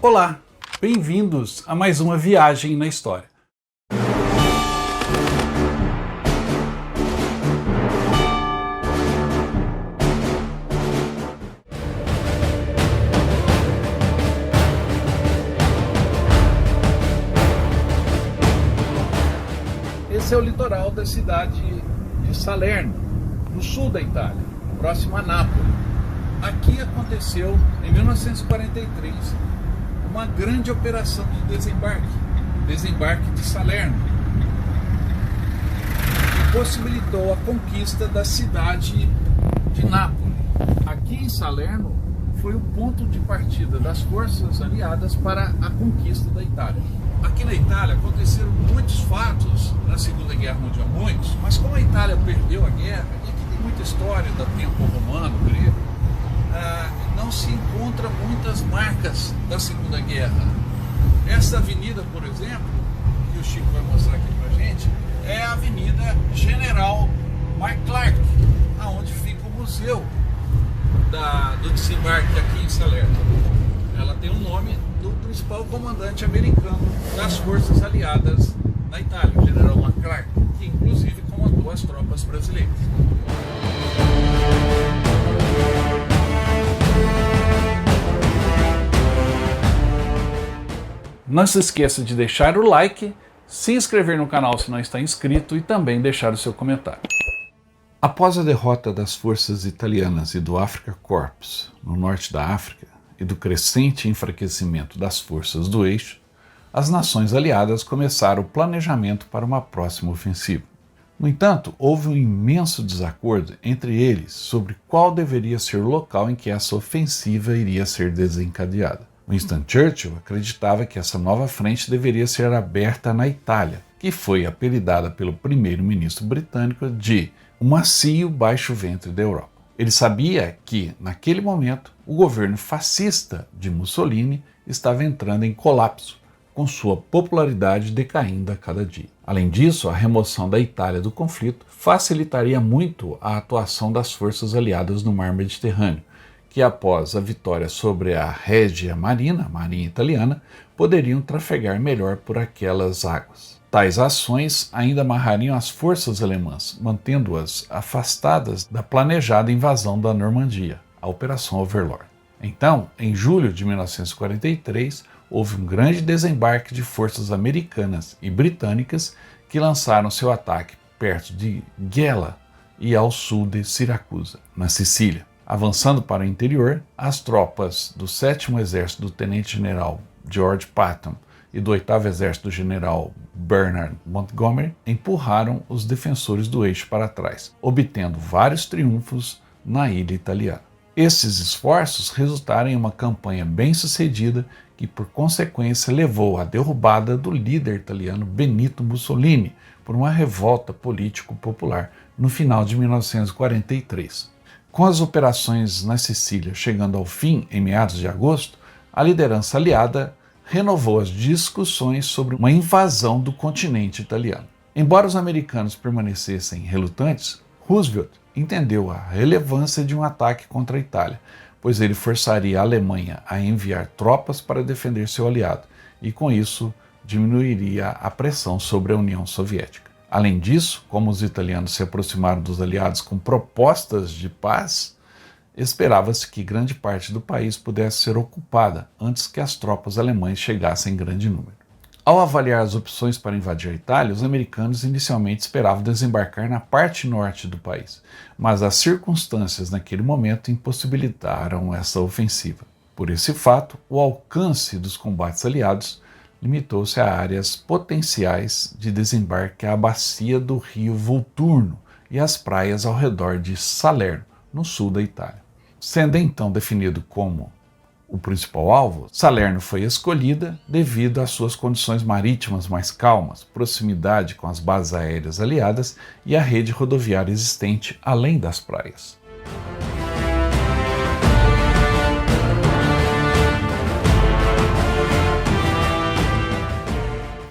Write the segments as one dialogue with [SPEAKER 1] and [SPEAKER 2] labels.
[SPEAKER 1] Olá, bem-vindos a mais uma viagem na história. Esse é o litoral da cidade de Salerno, no sul da Itália, próximo a Nápoles. Aqui aconteceu, em 1943, uma grande operação de desembarque de Salerno, que possibilitou a conquista da cidade de Nápoles. Aqui em Salerno foi o ponto de partida das forças aliadas para a conquista da Itália. Aqui na Itália aconteceram muitos fatos na Segunda Guerra Mundial, mas como a Itália perdeu a guerra, e aqui tem muita história do tempo romano, grego, não se encontra muitas marcas da Segunda Guerra. Essa avenida, por exemplo, que o Chico vai mostrar aqui pra gente, é a Avenida General McClark, aonde fica o museu do desembarque aqui em Salerno. Ela tem o nome do principal comandante americano das forças aliadas na Itália, o General McClark, que inclusive comandou as tropas brasileiras. Não se esqueça de deixar o like, se inscrever no canal se não está inscrito e também deixar o seu comentário. Após a derrota das forças italianas e do Afrika Korps no norte da África e do crescente enfraquecimento das forças do eixo, as nações aliadas começaram o planejamento para uma próxima ofensiva. No entanto, houve um imenso desacordo entre eles sobre qual deveria ser o local em que essa ofensiva iria ser desencadeada. Winston Churchill acreditava que essa nova frente deveria ser aberta na Itália, que foi apelidada pelo primeiro-ministro britânico de o macio baixo ventre da Europa. Ele sabia que, naquele momento, o governo fascista de Mussolini estava entrando em colapso, com sua popularidade decaindo a cada dia. Além disso, a remoção da Itália do conflito facilitaria muito a atuação das forças aliadas no mar Mediterrâneo, que após a vitória sobre a Regia Marina, marinha italiana, poderiam trafegar melhor por aquelas águas. Tais ações ainda amarrariam as forças alemãs, mantendo-as afastadas da planejada invasão da Normandia, a Operação Overlord. Então, em julho de 1943, houve um grande desembarque de forças americanas e britânicas que lançaram seu ataque perto de Gela e ao sul de Siracusa, na Sicília. Avançando para o interior, as tropas do 7º Exército do Tenente-General George Patton e do 8º Exército do General Bernard Montgomery empurraram os defensores do eixo para trás, obtendo vários triunfos na ilha italiana. Esses esforços resultaram em uma campanha bem-sucedida que, por consequência, levou à derrubada do líder italiano Benito Mussolini por uma revolta político-popular no final de 1943. Com as operações na Sicília chegando ao fim em meados de agosto, a liderança aliada renovou as discussões sobre uma invasão do continente italiano. Embora os americanos permanecessem relutantes, Roosevelt entendeu a relevância de um ataque contra a Itália, pois ele forçaria a Alemanha a enviar tropas para defender seu aliado e, com isso, diminuiria a pressão sobre a União Soviética. Além disso, como os italianos se aproximaram dos aliados com propostas de paz, esperava-se que grande parte do país pudesse ser ocupada antes que as tropas alemãs chegassem em grande número. Ao avaliar as opções para invadir a Itália, os americanos inicialmente esperavam desembarcar na parte norte do país, mas as circunstâncias naquele momento impossibilitaram essa ofensiva. Por esse fato, o alcance dos combates aliados limitou-se a áreas potenciais de desembarque à bacia do rio Volturno e às praias ao redor de Salerno, no sul da Itália. Sendo então definido como o principal alvo, Salerno foi escolhida devido às suas condições marítimas mais calmas, proximidade com as bases aéreas aliadas e a rede rodoviária existente além das praias.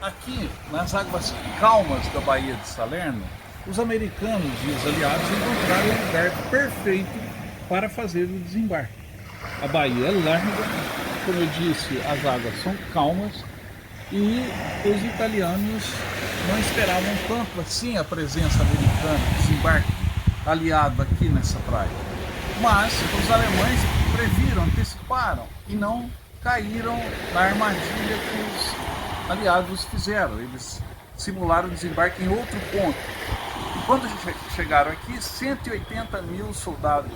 [SPEAKER 1] Aqui, nas águas calmas da Baía de Salerno, os americanos e os aliados encontraram o lugar perfeito para fazer o desembarque. A baía é larga, como eu disse, as águas são calmas e os italianos não esperavam tanto assim a presença americana, desembarque aliado aqui nessa praia. Mas os alemães previram, anteciparam e não caíram na armadilha que os aliados fizeram. Eles simularam desembarque em outro ponto. E quando chegaram aqui, 180 mil soldados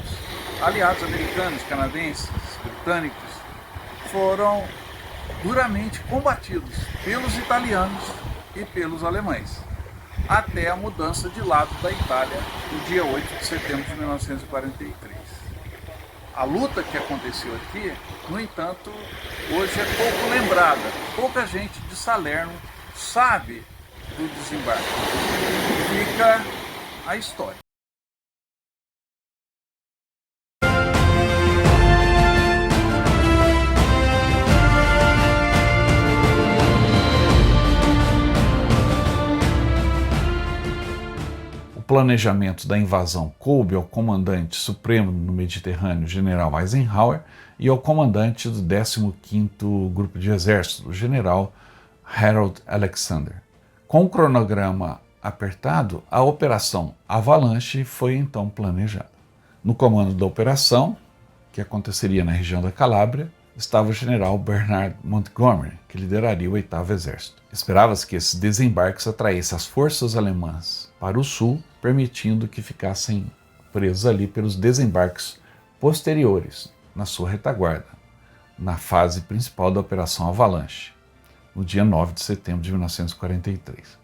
[SPEAKER 1] aliados americanos, canadenses, britânicos, foram duramente combatidos pelos italianos e pelos alemães, até a mudança de lado da Itália no dia 8 de setembro de 1943. A luta que aconteceu aqui, no entanto, hoje é pouco lembrada. Pouca gente de Salerno sabe do desembarque. Fica a história. O planejamento da invasão coube ao comandante supremo no Mediterrâneo, general Eisenhower, e ao comandante do 15º Grupo de Exército, o general Harold Alexander. Com o cronograma apertado, a Operação Avalanche foi então planejada. No comando da operação, que aconteceria na região da Calábria, estava o general Bernard Montgomery, que lideraria o 8º Exército. Esperava-se que esses desembarques atraíssem as forças alemãs para o sul, permitindo que ficassem presos ali pelos desembarques posteriores, na sua retaguarda, na fase principal da Operação Avalanche, no dia 9 de setembro de 1943.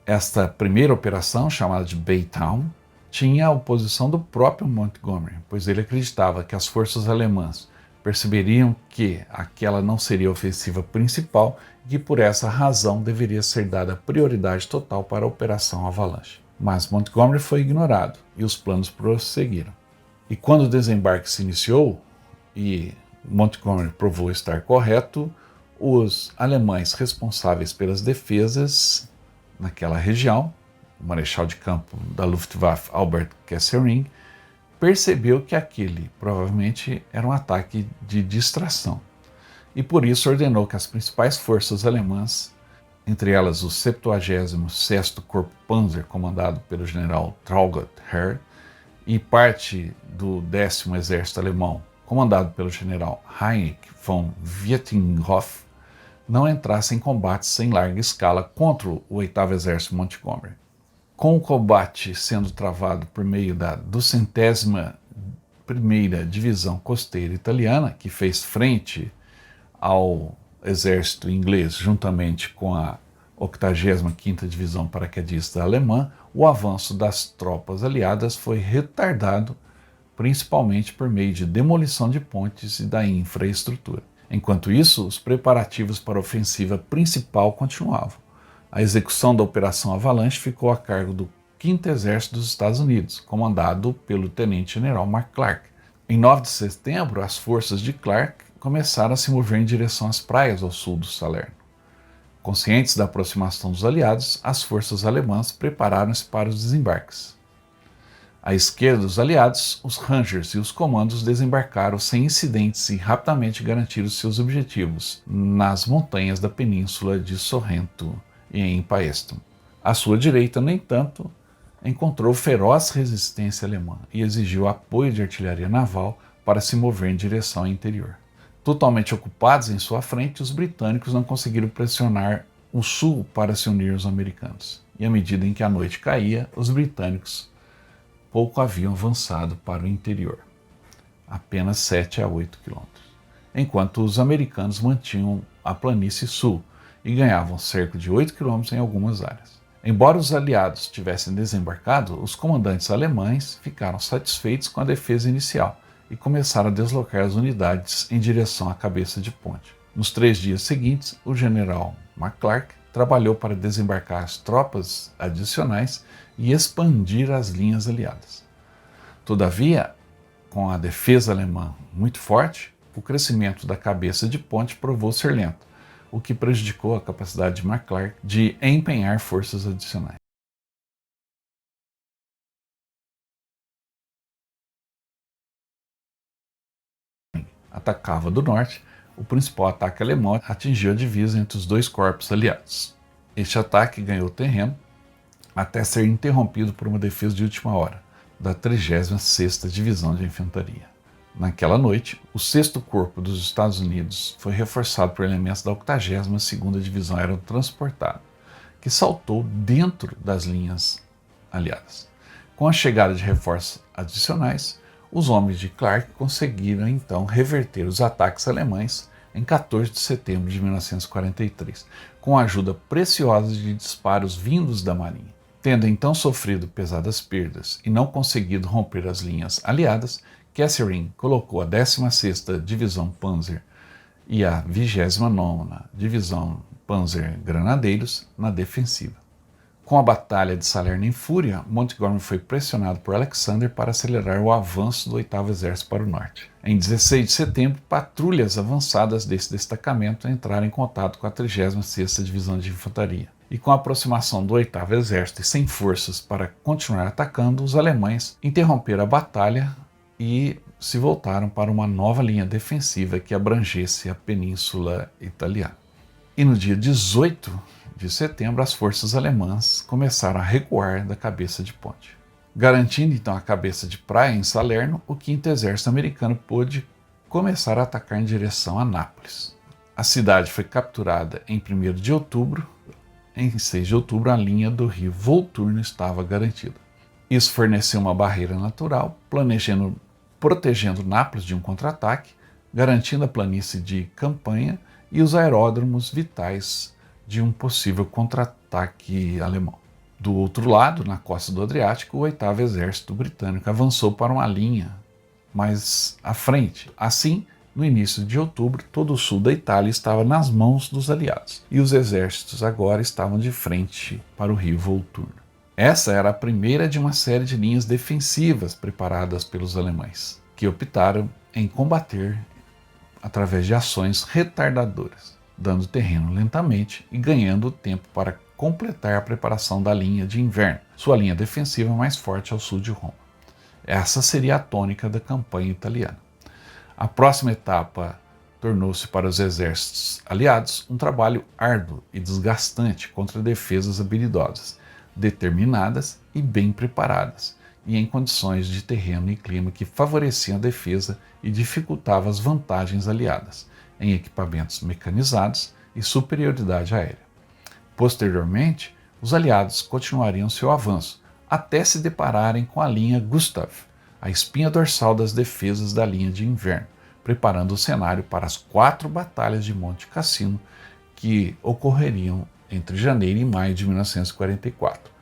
[SPEAKER 1] Esta primeira operação, chamada de Baytown, tinha a oposição do próprio Montgomery, pois ele acreditava que as forças alemãs perceberiam que aquela não seria a ofensiva principal e que por essa razão deveria ser dada prioridade total para a Operação Avalanche. Mas Montgomery foi ignorado e os planos prosseguiram. E quando o desembarque se iniciou, e Montgomery provou estar correto, os alemães responsáveis pelas defesas naquela região, o marechal de campo da Luftwaffe Albert Kesselring, percebeu que aquele provavelmente era um ataque de distração e por isso ordenou que as principais forças alemãs, entre elas o 76º Corpo Panzer, comandado pelo general Traugott Herr, e parte do 10º Exército Alemão, comandado pelo general Heinrich von Vietinghoff, não entrassem em combates em larga escala contra o 8º Exército Montgomery. Com o combate sendo travado por meio da 201ª Divisão Costeira Italiana, que fez frente ao exército inglês juntamente com a 85ª Divisão Paraquedista Alemã, o avanço das tropas aliadas foi retardado, principalmente por meio de demolição de pontes e da infraestrutura. Enquanto isso, os preparativos para a ofensiva principal continuavam. A execução da Operação Avalanche ficou a cargo do 5º Exército dos Estados Unidos, comandado pelo Tenente-General Mark Clark. Em 9 de setembro, as forças de Clark começaram a se mover em direção às praias ao sul do Salerno. Conscientes da aproximação dos aliados, as forças alemãs prepararam-se para os desembarques. À esquerda dos aliados, os Rangers e os comandos desembarcaram sem incidentes e rapidamente garantiram seus objetivos nas montanhas da península de Sorrento e em Paestum. À sua direita, no entanto, encontrou feroz resistência alemã e exigiu apoio de artilharia naval para se mover em direção ao interior. Totalmente ocupados em sua frente, os britânicos não conseguiram pressionar o sul para se unir aos americanos. E à medida em que a noite caía, os britânicos pouco haviam avançado para o interior, apenas 7 a 8 quilômetros, enquanto os americanos mantinham a planície sul e ganhavam cerca de 8 quilômetros em algumas áreas. Embora os aliados tivessem desembarcado, os comandantes alemães ficaram satisfeitos com a defesa inicial e começaram a deslocar as unidades em direção à cabeça de ponte. Nos 3 dias seguintes, o general McClark trabalhou para desembarcar as tropas adicionais e expandir as linhas aliadas. Todavia, com a defesa alemã muito forte, o crescimento da cabeça de ponte provou ser lento, o que prejudicou a capacidade de McClark de empenhar forças adicionais. Atacava do norte, o principal ataque alemão atingiu a divisa entre os dois corpos aliados. Este ataque ganhou terreno até ser interrompido por uma defesa de última hora da 36ª Divisão de Infantaria. Naquela noite, o 6º Corpo dos Estados Unidos foi reforçado por elementos da 82ª Divisão Aerotransportada, que saltou dentro das linhas aliadas. Com a chegada de reforços adicionais, os homens de Clark conseguiram então reverter os ataques alemães em 14 de setembro de 1943, com a ajuda preciosa de disparos vindos da Marinha. Tendo então sofrido pesadas perdas e não conseguido romper as linhas aliadas, Kesselring colocou a 16ª Divisão Panzer e a 29ª Divisão Panzer Granadeiros na defensiva. Com a Batalha de Salerno em fúria, Montgomery foi pressionado por Alexander para acelerar o avanço do 8º Exército para o norte. Em 16 de setembro, patrulhas avançadas desse destacamento entraram em contato com a 36ª Divisão de Infantaria. E com a aproximação do 8º Exército e sem forças para continuar atacando, os alemães interromperam a batalha e se voltaram para uma nova linha defensiva que abrangesse a Península Italiana. E no dia 18 de setembro, as forças alemãs começaram a recuar da cabeça de ponte. Garantindo então a cabeça de praia em Salerno, o 5º Exército americano pôde começar a atacar em direção a Nápoles. A cidade foi capturada em 1º de outubro. Em 6 de outubro, a linha do rio Volturno estava garantida. Isso forneceu uma barreira natural, protegendo Nápoles de um contra-ataque, garantindo a planície de campanha e os aeródromos vitais de um possível contra-ataque alemão. Do outro lado, na costa do Adriático, o 8º Exército Britânico avançou para uma linha mais à frente. Assim, no início de outubro, todo o sul da Itália estava nas mãos dos aliados, e os exércitos agora estavam de frente para o rio Volturno. Essa era a primeira de uma série de linhas defensivas preparadas pelos alemães, que optaram em combater através de ações retardadoras, dando terreno lentamente e ganhando tempo para completar a preparação da linha de inverno, sua linha defensiva mais forte ao sul de Roma. Essa seria a tônica da campanha italiana. A próxima etapa tornou-se para os exércitos aliados um trabalho árduo e desgastante contra defesas habilidosas, determinadas e bem preparadas, e em condições de terreno e clima que favoreciam a defesa e dificultavam as vantagens aliadas em equipamentos mecanizados e superioridade aérea. Posteriormente, os aliados continuariam seu avanço, até se depararem com a linha Gustav, a espinha dorsal das defesas da linha de inverno, preparando o cenário para as 4 batalhas de Monte Cassino que ocorreriam entre janeiro e maio de 1944,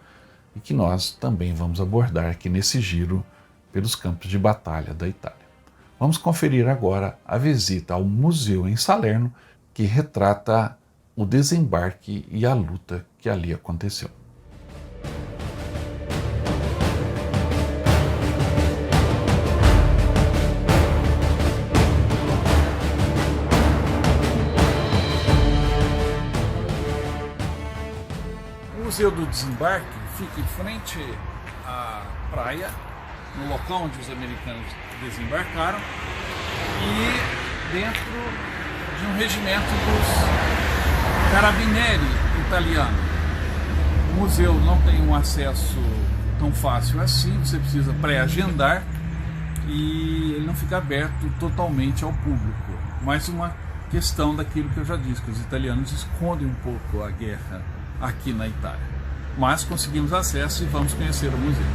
[SPEAKER 1] e que nós também vamos abordar aqui nesse giro pelos campos de batalha da Itália. Vamos conferir agora a visita ao museu em Salerno, que retrata o desembarque e a luta que ali aconteceu. O Museu do Desembarque fica em frente à praia, no local onde os americanos desembarcaram, e dentro de um regimento dos Carabinieri italiano. O museu não tem um acesso tão fácil assim, você precisa pré-agendar, e ele não fica aberto totalmente ao público. Mais uma questão daquilo que eu já disse, que os italianos escondem um pouco a guerra aqui na Itália. Mas conseguimos acesso e vamos conhecer o museu.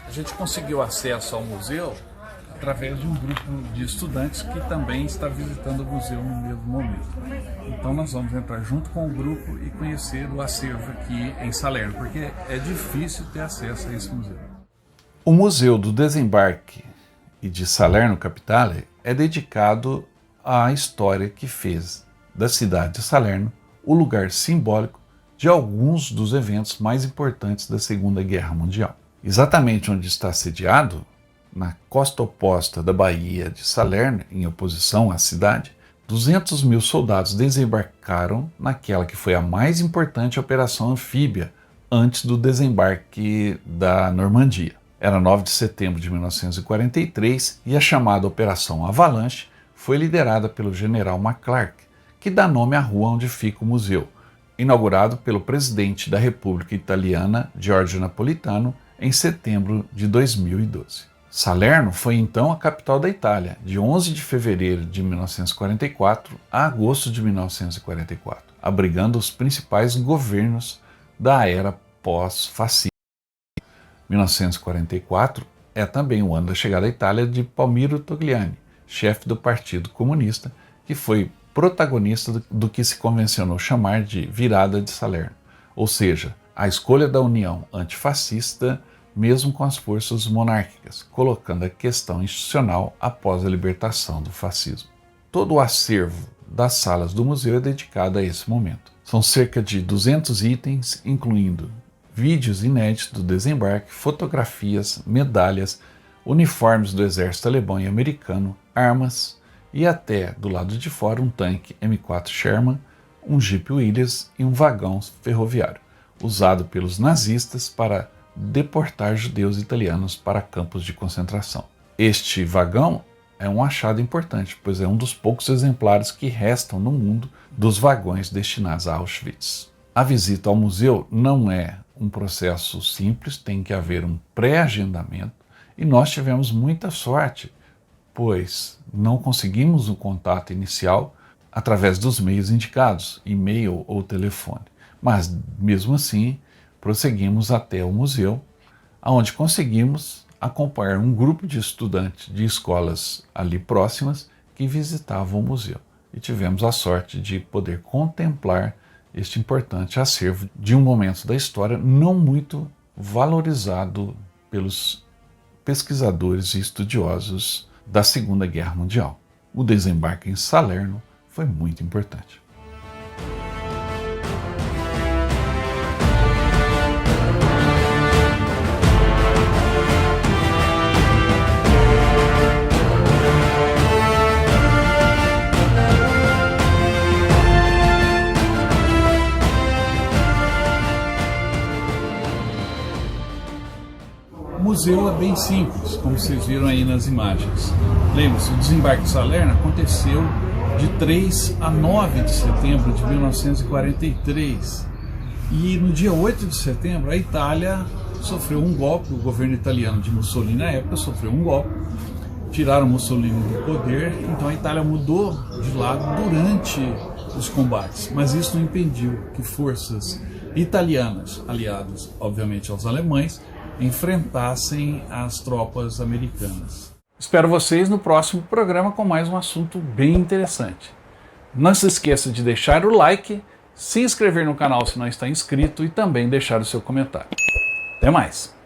[SPEAKER 1] A gente conseguiu acesso ao museu através de um grupo de estudantes que também está visitando o museu no mesmo momento. Então nós vamos entrar junto com o grupo e conhecer o acervo aqui em Salerno, porque é difícil ter acesso a esse museu. O Museu do Desembarque e de Salerno Capitale é dedicado à história que fez da cidade de Salerno o lugar simbólico de alguns dos eventos mais importantes da Segunda Guerra Mundial. Exatamente onde está sediado, na costa oposta da Baía de Salerno, em oposição à cidade, 200 mil soldados desembarcaram naquela que foi a mais importante operação anfíbia antes do desembarque da Normandia. Era 9 de setembro de 1943 e a chamada Operação Avalanche foi liderada pelo general McClark, que dá nome à rua onde fica o museu, inaugurado pelo presidente da República Italiana, Giorgio Napolitano, em setembro de 2012. Salerno foi então a capital da Itália, de 11 de fevereiro de 1944 a agosto de 1944, abrigando os principais governos da era pós-fascista. 1944 é também o ano da chegada à Itália de Palmiro Togliani, chefe do Partido Comunista, que foi protagonista do que se convencionou chamar de Virada de Salerno, ou seja, a escolha da união antifascista mesmo com as forças monárquicas, colocando a questão institucional após a libertação do fascismo. Todo o acervo das salas do museu é dedicado a esse momento. São cerca de 200 itens, incluindo vídeos inéditos do desembarque, fotografias, medalhas, uniformes do exército alemão e americano, armas e até, do lado de fora, um tanque M4 Sherman, um Jeep Willys e um vagão ferroviário, usado pelos nazistas para deportar judeus italianos para campos de concentração. Este vagão é um achado importante, pois é um dos poucos exemplares que restam no mundo dos vagões destinados a Auschwitz. A visita ao museu não é um processo simples, tem que haver um pré-agendamento, e nós tivemos muita sorte, pois não conseguimos o contato inicial através dos meios indicados, e-mail ou telefone, mas mesmo assim prosseguimos até o museu, onde conseguimos acompanhar um grupo de estudantes de escolas ali próximas que visitavam o museu. E tivemos a sorte de poder contemplar este importante acervo de um momento da história não muito valorizado pelos pesquisadores e estudiosos da Segunda Guerra Mundial. O desembarque em Salerno foi muito importante. O museu é bem simples, como vocês viram aí nas imagens. Lembre-se, o desembarque de Salerno aconteceu de 3 a 9 de setembro de 1943. E no dia 8 de setembro, a Itália sofreu um golpe, o governo italiano de Mussolini na época sofreu um golpe, tiraram Mussolini do poder, então a Itália mudou de lado durante os combates, mas isso não impediu que forças italianas, aliadas obviamente aos alemães, enfrentassem as tropas americanas. Espero vocês no próximo programa com mais um assunto bem interessante. Não se esqueça de deixar o like, se inscrever no canal se não está inscrito e também deixar o seu comentário. Até mais!